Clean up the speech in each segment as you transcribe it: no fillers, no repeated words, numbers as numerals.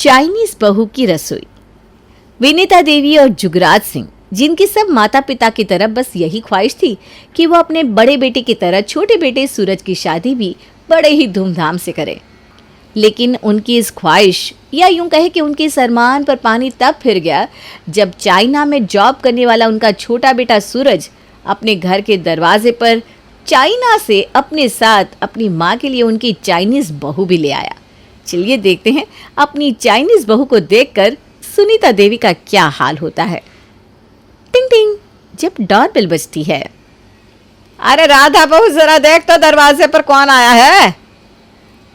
Chinese बहू की रसोई। विनीता देवी और जुगराज सिंह, जिनकी सब माता पिता की तरह बस यही ख्वाहिश थी कि वो अपने बड़े बेटे की तरह छोटे बेटे सूरज की शादी भी बड़े ही धूमधाम से करें, लेकिन उनकी इस ख्वाहिश या यूं कहे कि उनके इस अरमान पर पानी तब फिर गया जब चाइना में जॉब करने वाला उनका छोटा बेटा सूरज अपने घर के दरवाजे पर चाइना से अपने साथ अपनी माँ के लिए उनकी चाइनीज बहू भी ले आया। चलिए देखते हैं अपनी चाइनीज बहू को देखकर सुनीता देवी का क्या हाल होता है। टिंग टिंग जब डोरबेल बजती है। अरे राधा बहू, जरा देख तो दरवाजे पर कौन आया है।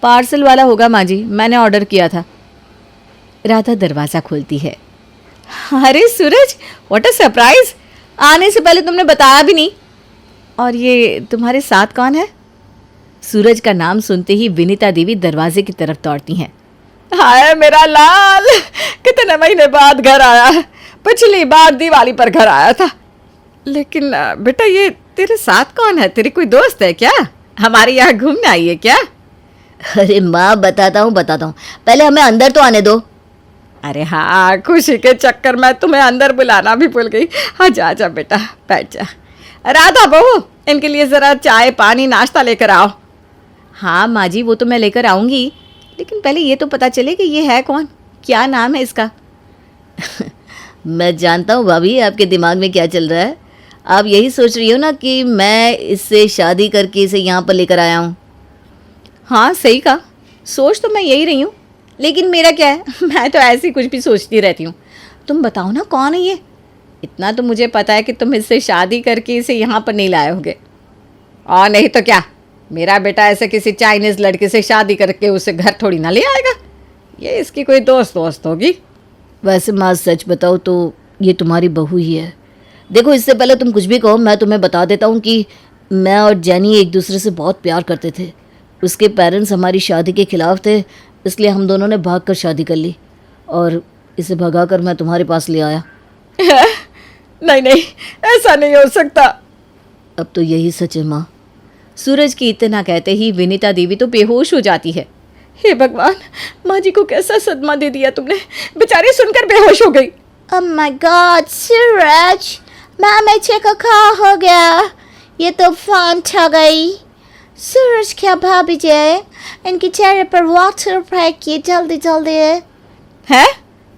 पार्सल वाला होगा माँ जी, मैंने ऑर्डर किया था। राधा दरवाजा खोलती है। अरे सूरज, व्हाट अ सरप्राइज, आने से पहले तुमने बताया भी नहीं। और ये तुम्हारे साथ कौन है? सूरज का नाम सुनते ही विनीता देवी दरवाजे की तरफ दौड़ती हैं। हाय मेरा लाल, कितने महीने बाद घर आया है। पिछली बार दिवाली पर घर आया था। लेकिन बेटा, ये तेरे साथ कौन है? तेरी कोई दोस्त है क्या? हमारे यहाँ घूमने आई है क्या? अरे माँ, बताता हूँ, पहले हमें अंदर तो आने दो। अरे हाँ, खुशी के चक्कर में तुम्हें अंदर बुलाना भी भूल गई। हाँ जा जा बेटा, बैठ जा। राधा बहू, इनके लिए ज़रा चाय पानी नाश्ता लेकर आओ। हाँ माँ जी, वो तो मैं लेकर आऊँगी, लेकिन पहले ये तो पता चले कि ये है कौन, क्या नाम है इसका। मैं जानता हूँ भाभी, आपके दिमाग में क्या चल रहा है। आप यही सोच रही हो ना कि मैं इससे शादी करके इसे यहाँ पर लेकर आया हूँ। हाँ सही कहा, सोच तो मैं यही रही हूँ, लेकिन मेरा क्या है, मैं तो ऐसी कुछ भी सोचती रहती हूँ। तुम बताओ ना कौन है ये? इतना तो मुझे पता है कि तुम इससे शादी करके इसे यहाँ पर नहीं लाए होगे। और नहीं तो क्या, मेरा बेटा ऐसे किसी चाइनीज़ लड़के से शादी करके उसे घर थोड़ी ना ले आएगा। ये इसकी कोई दोस्त होगी। वैसे माँ, सच बताओ तो ये तुम्हारी बहू ही है। देखो, इससे पहले तुम कुछ भी कहो, मैं तुम्हें बता देता हूँ कि मैं और जेनी एक दूसरे से बहुत प्यार करते थे। उसके पेरेंट्स हमारी शादी के खिलाफ थे, इसलिए हम दोनों ने भाग कर शादी कर ली और इसे भगाकर मैं तुम्हारे पास ले आया। नहीं, ऐसा नहीं हो सकता। अब तो यही सच है माँ। सूरज की इतना कहते ही विनीता देवी तो बेहोश हो जाती है। हे भगवान, माँ जी को कैसा सदमा दे दिया तुमने, बेचारी सुनकर बेहोश हो गई। Oh my God, सूरज, मामा को क्या हो गया? ये तो फान छा गई। सूरज, क्या भाभी जी, इनके चेहरे पर वाटर फेंकिए जल्दी जल्दी। है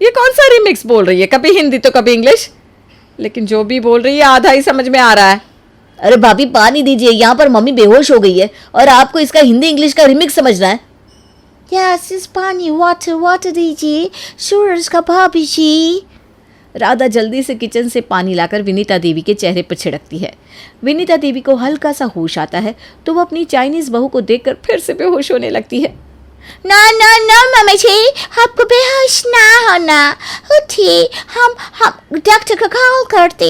ये कौन सा रिमिक्स बोल रही है, कभी हिंदी तो कभी इंग्लिश, लेकिन जो भी बोल रही है आधा ही समझ में आ रहा है। अरे भाभी, पानी दीजिए, यहाँ पर मम्मी बेहोश हो गई है और आपको इसका हिंदी इंग्लिश का रिमिक्स समझना है। यस, इस पानी वाटर दीजिए सूरज का भाभी जी। राधा जल्दी से किचन से पानी लाकर विनीता देवी के चेहरे पर छिड़कती है। विनीता देवी को हल्का सा होश आता है तो वो अपनी चाइनीज बहू को देखकर फिर से बेहोश होने लगती है। ना मामा जी, आपको बेहोश ना होना। उठिए, हम डॉक्टर को कॉल करते।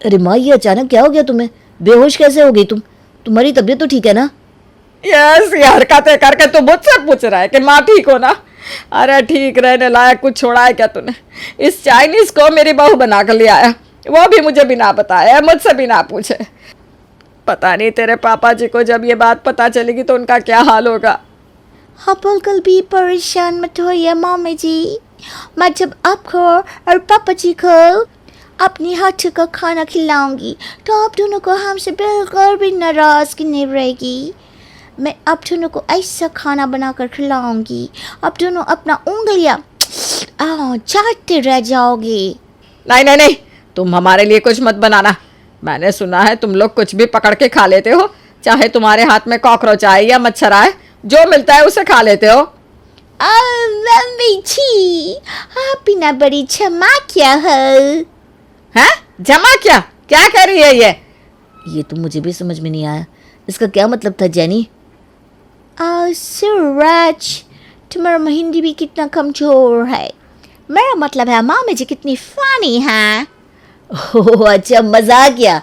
अरे माँ, ये अचानक क्या हो गया तुम्हें? बेहोश कैसे हो गई तुम? तुम्हारी तबीयत तो ठीक है ना? यस, ये हरकतें करके तो मुझसे पूछ रहा है कि माँ ठीक हो ना? अरे ठीक रहने लायक कुछ छोड़ा है क्या तूने? इस चाइनीज को मेरी बहू बना कर ले आया, वो भी मुझे बिना बताए, मुझसे बिना पूछे। पता नहीं तेरे पापा जी को जब ये बात पता चलेगी तो उनका क्या हाल होगा। आप बिल्कुल भी परेशान मत होइए मामा जी। मैं जब आपको और पापा जी को अपनी हाथ का खाना खिलाऊंगी तो आप दोनों को हमसे बिल्कुल भी नाराज़गी नहीं रहेगी। मैं आप दोनों को ऐसा खाना बनाकर खिलाऊंगी, आप दोनों अपना उंगलियां चाटते रह जाओगे। नहीं, तुम हमारे लिए कुछ मत बनाना। मैंने सुना है तुम लोग कुछ भी पकड़ के खा लेते हो, चाहे तुम्हारे हाथ में कॉकरोच आए या मच्छर आए, जो मिलता है उसे खा लेते हो। मम्मी जी, आप बिना बड़ी झमाकिया हो। हैं? जमा क्या कह रही है ये तो मुझे भी समझ में नहीं आया, इसका क्या मतलब था जेनी? सूरज, तुम्हारा हिंदी भी कितना कमजोर है। मेरा मतलब है मामा जी कितनी फनी है। ओह अच्छा, मजाक किया।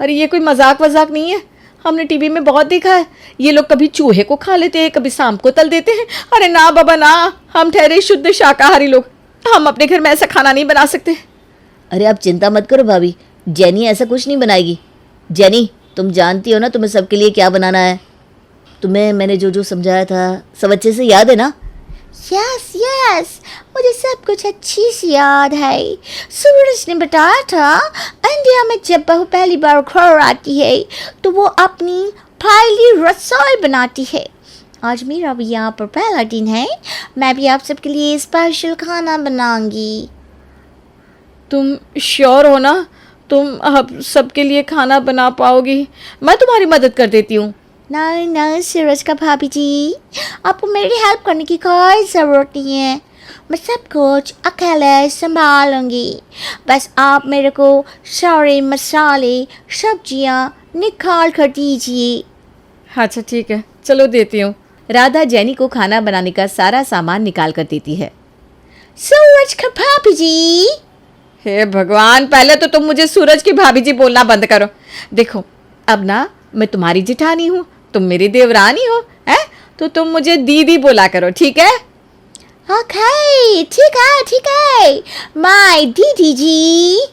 अरे ये कोई मजाक वजाक नहीं है, हमने टीवी में बहुत देखा है। ये लोग कभी चूहे को खा लेते हैं, कभी सांप को तल देते हैं। अरे ना बाबा ना, हम ठहरे शुद्ध शाकाहारी लोग, हम अपने घर में ऐसा खाना नहीं बना सकते। अरे आप चिंता मत करो भाभी, जेनी ऐसा कुछ नहीं बनाएगी। जेनी, तुम जानती हो ना तुम्हें सबके लिए क्या बनाना है। तुम्हें मैंने जो जो समझाया था सब अच्छे से याद है ना? यस यस, मुझे सब कुछ अच्छी से याद है। सूरज ने बताया था इंडिया में जब बहू पहली बार घर आती है तो वो अपनी पहली रसोई बनाती है। आज मेरा भी यहाँ पर पहला दिन है, मैं भी आप सबके लिए स्पेशल खाना बनाऊंगी। तुम श्योर हो ना? तुम अब सबके लिए खाना बना पाओगी? मैं तुम्हारी मदद कर देती हूँ। नहीं नहीं सूरज का भाभी जी, आपको मेरी हेल्प करने की कोई ज़रूरत नहीं है। मैं सब कुछ अकेले संभालूंगी। बस आप मेरे को सारे मसाले सब्जियाँ निकाल कर दीजिए। अच्छा ठीक है, चलो देती हूँ। राधा जेनी को खाना बनाने का सारा सामान निकाल कर देती है। सूरज का भाभी जी। हे भगवान, पहले तो तुम मुझे सूरज की भाभी जी बोलना बंद करो। देखो, अब ना मैं तुम्हारी जेठानी हूँ, तुम मेरी देवरानी हो, हैं? तो तुम मुझे दीदी बोला करो, ठीक है? ओके ठीक है, माय दीदी जी।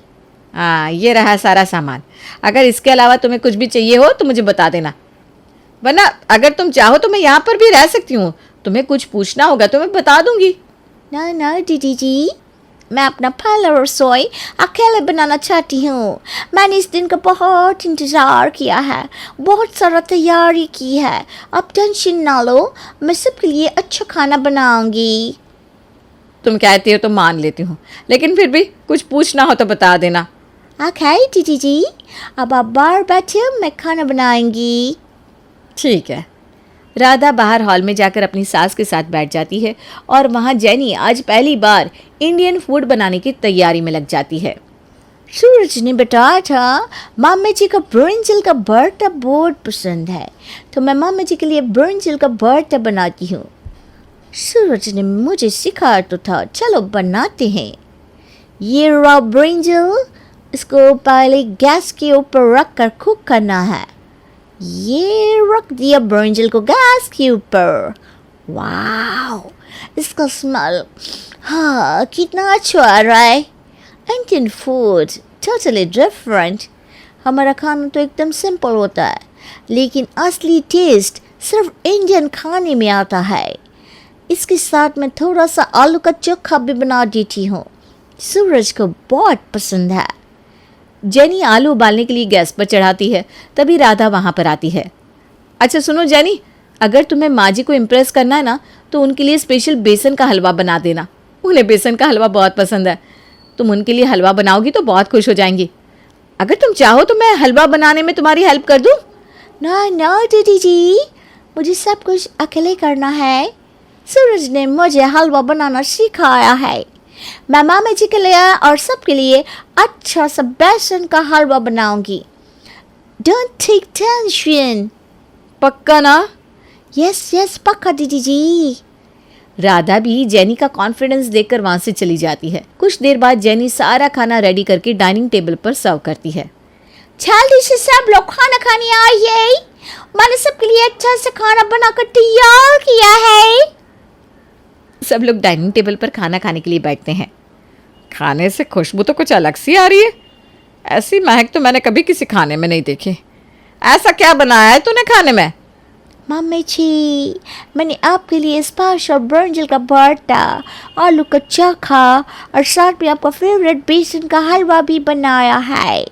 हाँ, ये रहा सारा सामान। अगर इसके अलावा तुम्हें कुछ भी चाहिए हो तो मुझे बता देना, वरना अगर तुम चाहो तो मैं यहाँ पर भी रह सकती हूँ। तुम्हें कुछ पूछना होगा तो मैं बता दूंगी। नहीं दीदी जी, मैं अपना पहला रसोई अकेले बनाना चाहती हूँ। मैंने इस दिन का बहुत इंतज़ार किया है, बहुत सारा तैयारी की है। अब टेंशन ना लो, मैं सबके लिए अच्छा खाना बनाऊंगी। तुम कहती हो तो मान लेती हूँ, लेकिन फिर भी कुछ पूछना हो तो बता देना। ओके दीदी जी, अब आप बाहर बैठे, मैं खाना बनाऊंगी। ठीक है। राधा बाहर हॉल में जाकर अपनी सास के साथ बैठ जाती है और वहाँ जेनी आज पहली बार इंडियन फूड बनाने की तैयारी में लग जाती है। सूरज ने बताया था मम्मी जी को ब्रिंजल का भरता बहुत पसंद है, तो मैं मम्मी जी के लिए ब्रिंजल का भरता बनाती हूँ। सूरज ने मुझे सिखाया तो था, चलो बनाते हैं। ये रॉ ब्रिंजल, इसको पहले गैस के ऊपर रख कर कुक करना है। ये रख दिया ब्रिंजल को गैस के ऊपर। वाओ, इसका स्मेल हाँ कितना अच्छा आ रहा है। Indian food totally different. हमारा खाना तो एकदम सिंपल होता है, लेकिन असली टेस्ट सिर्फ इंडियन खाने में आता है। इसके साथ मैं थोड़ा सा आलू का चोखा भी बना देती हूँ, सूरज को बहुत पसंद है। जेनी आलू उबालने के लिए गैस पर चढ़ाती है, तभी राधा वहाँ पर आती है। अच्छा सुनो जेनी, अगर तुम्हें माँ जी को इम्प्रेस करना है ना तो उनके लिए स्पेशल बेसन का हलवा बना देना। उन्हें बेसन का हलवा बहुत पसंद है। तुम उनके लिए हलवा बनाओगी तो बहुत खुश हो जाएंगी। अगर तुम चाहो तो मैं हलवा बनाने में तुम्हारी हेल्प कर दूँ। ना दीदी जी, मुझे सब कुछ अकेले करना है। सूरज ने मुझे हलवा बनाना सिखाया है। मैं मामा जी के लिए और सबके लिए अच्छा सा बेसन का हलवा बनाऊंगी। Don't take tension. पक्का ना? यस पक्का दीदी जी। राधा भी जेनी का कॉन्फिडेंस देखकर वहाँ से चली जाती है। कुछ देर बाद जेनी सारा खाना रेडी करके डाइनिंग टेबल पर सर्व करती है। जल्दी से सब लोग खाना खाने आइए, मैंने सबके लिए अच्छा सा खाना बनाकर तैयार किया है। सब लोग डाइनिंग टेबल पर खाना खाने के लिए बैठते हैं। खाने से खुशबू तो कुछ अलग सी आ रही है। ऐसी महक तो मैंने कभी किसी खाने में नहीं देखी। ऐसा क्या बनाया है तूने खाने में? मम्मी जी, मैंने आपके लिए स्पेशल ब्रिंजल का भरता, आलू का चोखा और साथ में आपका फेवरेट बेसन का हलवा भी बनाया है।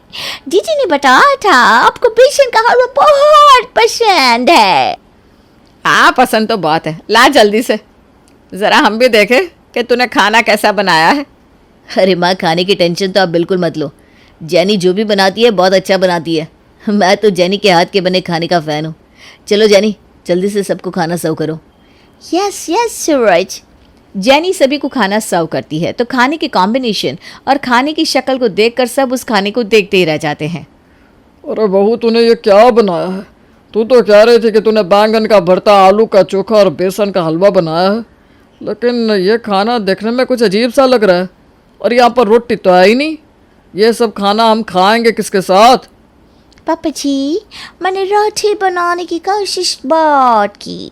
दीदी ने बताया था आपको बेसन का हलवा बहुत पसंद है। हाँ, पसंद तो बहुत है। ला जल्दी से, ज़रा हम भी देखें कि तूने खाना कैसा बनाया है। अरे माँ, खाने की टेंशन तो आप बिल्कुल मत लो। जेनी जो भी बनाती है बहुत अच्छा बनाती है। मैं तो जेनी के हाथ के बने खाने का फ़ैन हूँ। चलो जेनी, जल्दी से सबको खाना सर्व करो। यस सूरज। जेनी सभी को खाना सर्व करती है तो खाने के कॉम्बिनेशन और खाने की शक्ल को देखकर सब उस खाने को देखते ही रह जाते हैं। अरे बहू, तूने ये क्या बनाया है? तू तो कह रही थी कि तूने बैंगन का भरता, आलू का चोखा और बेसन का हलवा बनाया है, लेकिन ये खाना देखने में कुछ अजीब सा लग रहा है। और यहाँ पर रोटी तो है ही नहीं। ये सब खाना हम खाएंगे किसके साथ? पापा जी, मैंने रोटी बनाने की कोशिश बहुत की,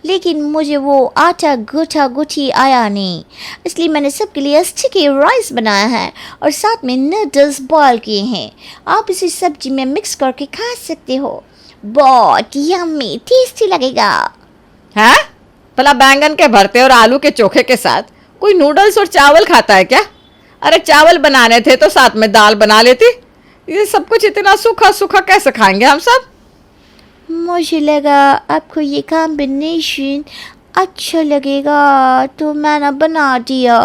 लेकिन मुझे वो आटा गुथा गुथी आया नहीं। इसलिए मैंने सबके लिए स्टिकी राइस बनाया है और साथ में नूडल्स बॉयल किए हैं। आप इसे सब्जी में मिक्स करके खा सकते हो, बहुत यम्मी टेस्टी लगेगा। हाँ, भला बैंगन के भरते और आलू के चोखे के साथ कोई नूडल्स और चावल खाता है क्या? अरे चावल बनाने थे तो साथ में दाल बना लेती। ये सब कुछ इतना सूखा सूखा कैसे खाएंगे हम सब? मुझे लगा आपको ये कॉम्बिनेशन अच्छा लगेगा तो मैंने बना दिया।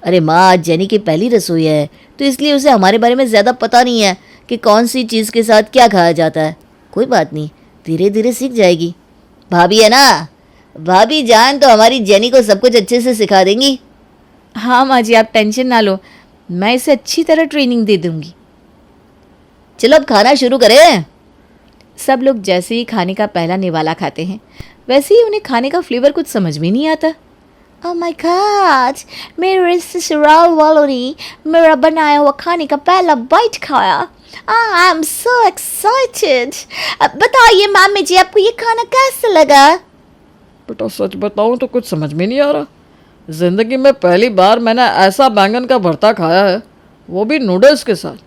अरे माँ, आज जेनी की पहली रसोई है तो इसलिए उसे हमारे बारे में ज़्यादा पता नहीं है कि कौन सी चीज़ के साथ क्या खाया जाता है। कोई बात नहीं, धीरे धीरे सीख जाएगी। भाभी है ना, भाभी जान तो हमारी जेनी को सब कुछ अच्छे से सिखा देंगी। हाँ माँ जी, आप टेंशन ना लो, मैं इसे अच्छी तरह ट्रेनिंग दे दूंगी। चलो अब खाना शुरू करें। सब लोग जैसे ही खाने का पहला निवाला खाते हैं वैसे ही उन्हें खाने का फ्लेवर कुछ समझ में नहीं आता। ओह माय गॉड, मेरे ससुराल वालों ने मेरा बनाया हुआ खाने का पहला बाइट खाया। I am so excited. बताइए मामी जी, आपको ये खाना कैसा लगा? बेटा सच बताऊं तो कुछ समझ में नहीं आ रहा। ज़िंदगी में पहली बार मैंने ऐसा बैंगन का भरता खाया है, वो भी नूडल्स के साथ।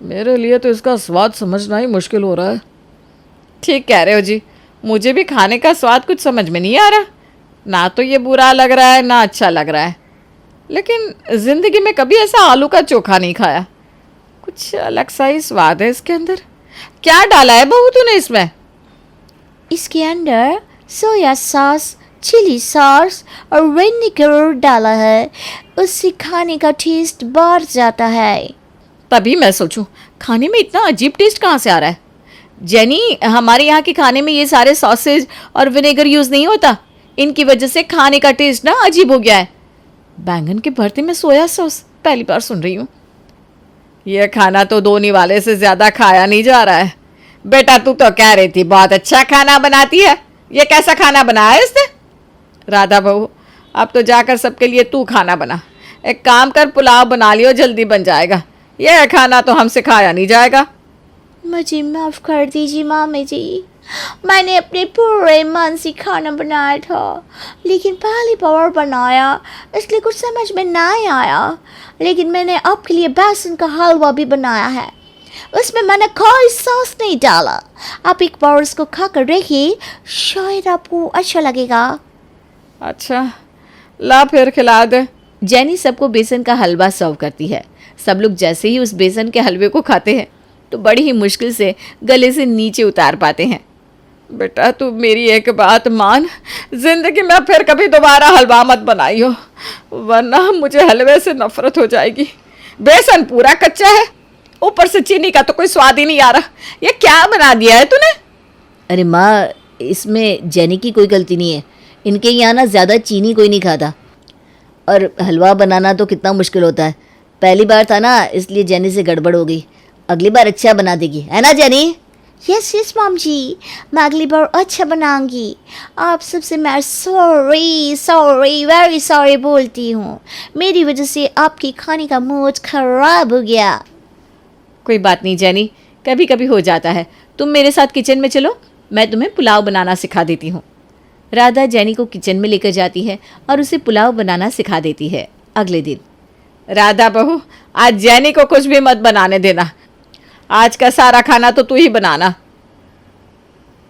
मेरे लिए तो इसका स्वाद समझना ही मुश्किल हो रहा है। ठीक कह रहे हो जी, मुझे भी खाने का स्वाद कुछ समझ में नहीं आ रहा। ना तो ये बुरा लग रहा है ना अच्छा लग रहा है, लेकिन ज़िंदगी में कभी ऐसा आलू का चोखा नहीं खाया। कुछ अलग सा ही स्वाद है इसके अंदर। क्या डाला है बहू तूने इसमें? इसके अंदर सोया सॉस, चिली सॉस और विनेगर डाला है। उससे खाने का टेस्ट बढ़ जाता है। तभी मैं सोचूं खाने में इतना अजीब टेस्ट कहाँ से आ रहा है। जेनी, हमारे यहाँ के खाने में ये सारे सॉसेज और विनेगर यूज़ नहीं होता। इनकी वजह से खाने का टेस्ट ना अजीब हो गया है। बैंगन के भरते में सोया सॉस पहली बार सुन रही हूँ। यह खाना तो दो निवाले से ज़्यादा खाया नहीं जा रहा है। बेटा तू तो कह रही थी बहुत अच्छा खाना बनाती है, ये कैसा खाना बनाया है इसने? राधा बहू, अब तो जाकर सबके लिए तू खाना बना। एक काम कर, पुलाव बना लियो, जल्दी बन जाएगा। यह खाना तो हमसे खाया नहीं जाएगा। मुझे माफ़ कर दीजिए मामी जी, मैंने अपने पूरे मन से खाना बनाया था, लेकिन पहली बार बनाया इसलिए कुछ समझ में नहीं आया। लेकिन मैंने आपके लिए बेसन का हलवा भी बनाया है, उसमें मैंने कोई सॉस नहीं डाला। आप एक बार उसको खा कर देखिए, शायद आपको अच्छा लगेगा। अच्छा, ला फिर खिला दे। जेनी सबको बेसन का हलवा सर्व करती है। सब लोग जैसे ही उस बेसन के हलवे को खाते हैं तो बड़ी ही मुश्किल से गले से नीचे उतार पाते हैं। बेटा तू मेरी एक बात मान, जिंदगी में फिर कभी दोबारा हलवा मत बनाइयो, वरना मुझे हलवे से नफरत हो जाएगी। बेसन पूरा कच्चा है, ऊपर से चीनी का तो कोई स्वाद ही नहीं आ रहा। ये क्या बना दिया है तूने? अरे माँ, इसमें जेनी की कोई गलती नहीं है। इनके यहाँ ना ज़्यादा चीनी कोई नहीं खाता। और हलवा बनाना तो कितना मुश्किल होता है। पहली बार था ना, इसलिए जेनी से गड़बड़ हो गई। अगली बार अच्छा बना देगी, है ना जेनी? यस यस मॉम जी, मैं अगली बार अच्छा बनाऊंगी। आप सबसे मैं सॉरी वेरी सॉरी बोलती हूँ। मेरी वजह से आपके खाने का मूड खराब हो गया। कोई बात नहीं जेनी, कभी कभी हो जाता है। तुम मेरे साथ किचन में चलो, मैं तुम्हें पुलाव बनाना सिखा देती हूँ। राधा जेनी को किचन में लेकर जाती है और उसे पुलाव बनाना सिखा देती है। अगले दिन, राधा बहू, आज जेनी को कुछ भी मत बनाने देना। आज का सारा खाना तो तू ही बनाना।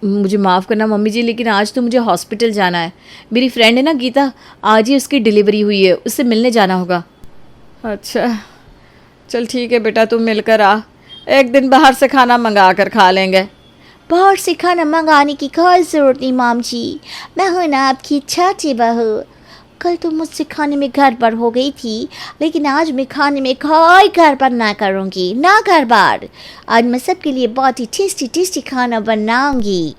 मुझे माफ़ करना मम्मी जी, लेकिन आज तो मुझे हॉस्पिटल जाना है। मेरी फ्रेंड है ना गीता, आज ही उसकी डिलीवरी हुई है, उससे मिलने जाना होगा। अच्छा चल ठीक है बेटा, तुम मिलकर आ। एक दिन बाहर से खाना मंगा कर खा लेंगे। बाहर से खाना मंगाने की कोई ज़रूरत नहीं मॉम जी, मैं हूँ ना आपकी छोटी बहू। कल तो मुझसे खाने में गड़बड़ हो गई थी, लेकिन आज मैं खाने में कोई गड़बड़ ना करूँगी, ना गड़बड़। आज मैं सबके लिए बहुत ही टेस्टी खाना बनाऊँगी।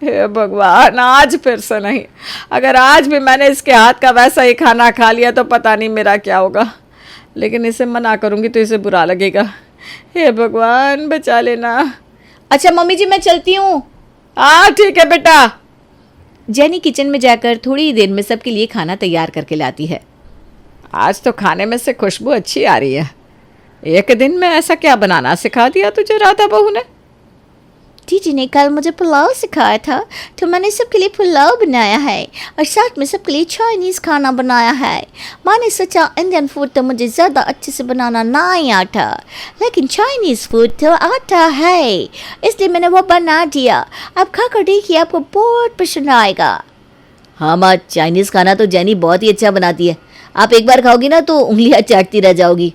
हे भगवान, आज फिर से नहीं। अगर आज भी मैंने इसके हाथ का वैसा ही खाना खा लिया तो पता नहीं मेरा क्या होगा। लेकिन इसे मना करूँगी तो इसे बुरा लगेगा। हे भगवान बचा लेना। अच्छा मम्मी जी, मैं चलती हूँ। हाँ ठीक है बेटा। जेनी किचन में जाकर थोड़ी ही देर में सबके लिए खाना तैयार करके लाती है। आज तो खाने में से खुशबू अच्छी आ रही है। एक दिन में ऐसा क्या बनाना सिखा दिया तुझे राधा बहू ने? दीदी ने कल मुझे पुलाव सिखाया था, तो मैंने सबके लिए पुलाव बनाया है और साथ में सबके लिए चाइनीज़ खाना बनाया है। मैंने सोचा इंडियन फूड तो मुझे ज़्यादा अच्छे से बनाना नहीं आता, लेकिन चाइनीज़ फूड तो आता है, इसलिए मैंने वो बना दिया। आप खा कर देखिए, आपको बहुत पसंद आएगा। हाँ माँ, चाइनीज़ खाना तो जेनी बहुत ही अच्छा बनाती है। आप एक बार खाओगी ना तो उंगलियां चाटती रह जाओगी।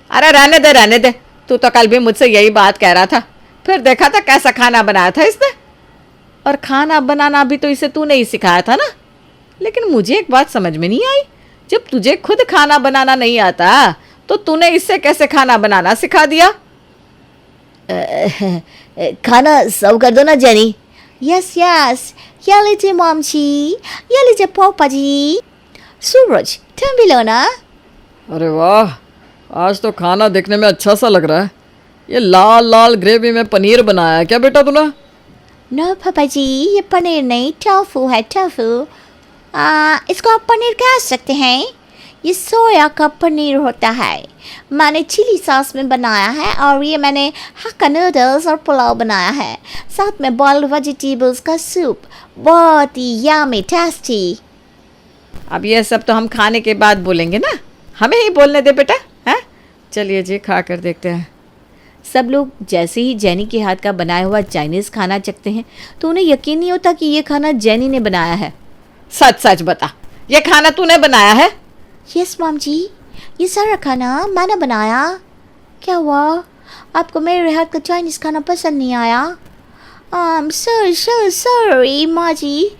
अरे रहने दे, तू तो कल भी मुझसे यही बात कह रहा था। फिर देखा था कैसा खाना बनाया था इसने। और खाना बनाना भी तो इसे तूने ही सिखाया था ना। लेकिन मुझे एक बात समझ में नहीं आई, जब तुझे खुद खाना बनाना नहीं आता तो तूने इससे कैसे खाना बनाना सिखा दिया? खाना सर्व कर दो ना जेनी। यस यस, ये लीजिए मॉम जी, ये लीजिए पापा जी। सूरज, तुम भी लो ना। अरे वाह, आज तो खाना देखने में अच्छा सा लग रहा है। ये लाल लाल ग्रेवी में पनीर बनाया है क्या बेटा तूने? नो पापा जी, ये पनीर नहीं, टोफू है, टोफू। इसको आप पनीर कह सकते हैं। ये सोया का पनीर होता है। मैंने चिली सॉस में बनाया है और ये मैंने हक्का नूडल्स और पुलाव बनाया है, साथ में बॉइल्ड वेजिटेबल्स का सूप। बहुत ही यम्मी टेस्टी। अब ये सब तो हम खाने के बाद बोलेंगे ना, हमें ही बोलने दे बेटा। हैं, चलिए जी खा कर देखते हैं। सब लोग जैसे ही जेनी के हाथ का बनाया हुआ चाइनीज़ खाना चखते हैं तो उन्हें यकीन नहीं होता कि ये खाना जेनी ने बनाया है। सच सच बता, ये खाना तूने बनाया है? यस मॉम जी, ये सारा खाना मैंने बनाया। क्या हुआ, आपको मेरे हाथ का चाइनीज़ खाना पसंद नहीं आया? सॉरी माँ जी,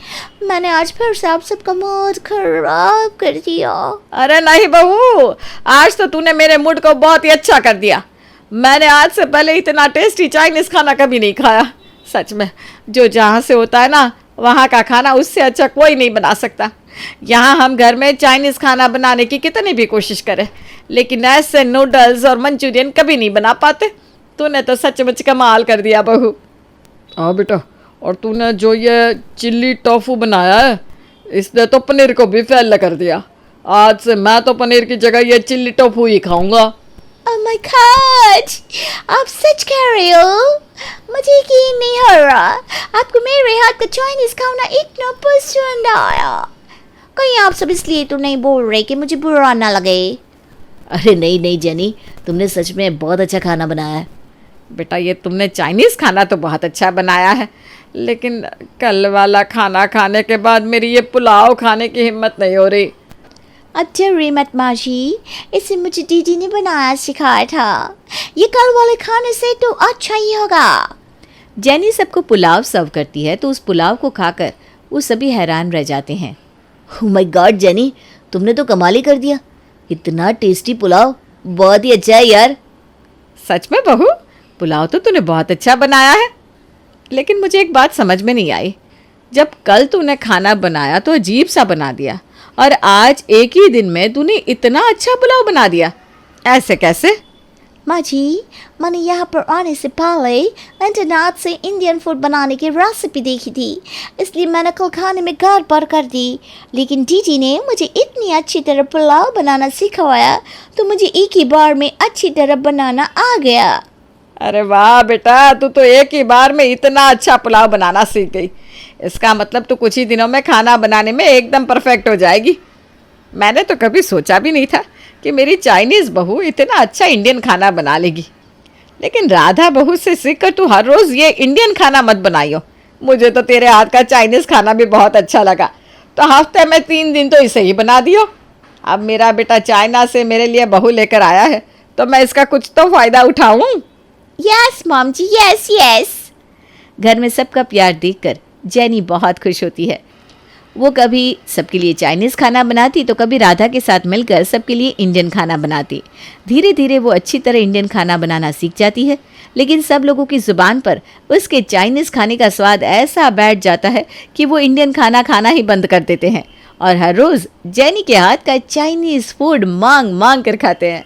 मैंने आज फिर से आप सबका मूड खराब कर दिया। अरे नहीं बहू, आज तो तूने मेरे मूड को बहुत ही अच्छा कर दिया। मैंने आज से पहले इतना टेस्टी चाइनीज़ खाना कभी नहीं खाया। सच में, जो जहाँ से होता है ना वहाँ का खाना उससे अच्छा कोई नहीं बना सकता। यहाँ हम घर में चाइनीज़ खाना बनाने की कितनी भी कोशिश करें, लेकिन ऐसे नूडल्स और मंचूरियन कभी नहीं बना पाते। तूने तो सचमुच कमाल कर दिया बहू। हाँ बेटा, और तूने जो ये चिल्ली टोफू बनाया है इसने तो पनीर को भी फेल कर दिया। आज से मैं तो पनीर की जगह ये चिल्ली टोफू ही खाऊंगा। ओह माय गॉड, आप सच कह रहे हो? मुझे यकीन नहीं हो रहा, आपको मेरे हाथ का चाइनीज़ खाना इतना पसंद आया। कहीं आप सब इसलिए तो नहीं बोल रहे कि मुझे बुरा ना लगे? अरे नहीं नहीं जेनी, तुमने सच में बहुत अच्छा खाना बनाया है। बेटा, ये तुमने चाइनीज़ खाना तो बहुत अच्छा बनाया है, लेकिन कल वाला खाना खाने के बाद मेरी ये पुलाव खाने की हिम्मत नहीं हो रही। डरिए मत माँ जी, इसे मुझे दीदी ने बनाया सिखाया था। ये कल वाले खाने से तो अच्छा ही होगा। जेनी सबको पुलाव सर्व करती है तो उस पुलाव को खाकर वो सभी हैरान रह जाते हैं। ओह माय गॉड जेनी, तुमने तो कमाल ही कर दिया। इतना टेस्टी पुलाव, बहुत ही अच्छा है यार। सच में बहू, पुलाव तो तूने बहुत अच्छा बनाया है। लेकिन मुझे एक बात समझ में नहीं आई, जब कल तूने खाना बनाया तो अजीब सा बना दिया और आज एक ही दिन में तूने इतना अच्छा पुलाव बना दिया, ऐसे कैसे? माँ जी, मैंने यहाँ पर आने से पहले इंटरनेट से इंडियन फूड बनाने की रेसिपी देखी थी, इसलिए मैंने कल खाने में गड़बड़ कर दी। लेकिन दीदी ने मुझे इतनी अच्छी तरह पुलाव बनाना सिखाया तो मुझे एक ही बार में अच्छी तरह बनाना आ गया। अरे वाह बेटा, तू तो एक ही बार में इतना अच्छा पुलाव बनाना सीख गई। इसका मतलब तू कुछ ही दिनों में खाना बनाने में एकदम परफेक्ट हो जाएगी। मैंने तो कभी सोचा भी नहीं था कि मेरी चाइनीज़ बहू इतना अच्छा इंडियन खाना बना लेगी। लेकिन राधा बहू से सीखकर तू हर रोज़ ये इंडियन खाना मत बनाइयो। मुझे तो तेरे हाथ का चाइनीज़ खाना भी बहुत अच्छा लगा, तो हफ्ते में 3 दिन तो इसे ही बना दियो। अब मेरा बेटा चाइना से मेरे लिए बहू लेकर आया है तो मैं इसका कुछ तो फ़ायदा उठाऊँ। यस मॉम जी, यस यस। घर में सबका प्यार देखकर जेनी बहुत खुश होती है। वो कभी सबके लिए चाइनीज़ खाना बनाती तो कभी राधा के साथ मिलकर सबके लिए इंडियन खाना बनाती। धीरे धीरे वो अच्छी तरह इंडियन खाना बनाना सीख जाती है, लेकिन सब लोगों की ज़ुबान पर उसके चाइनीज़ खाने का स्वाद ऐसा बैठ जाता है कि वो इंडियन खाना खाना ही बंद कर देते हैं और हर रोज़ जेनी के हाथ का चाइनीज़ फूड मांग मांग कर खाते हैं।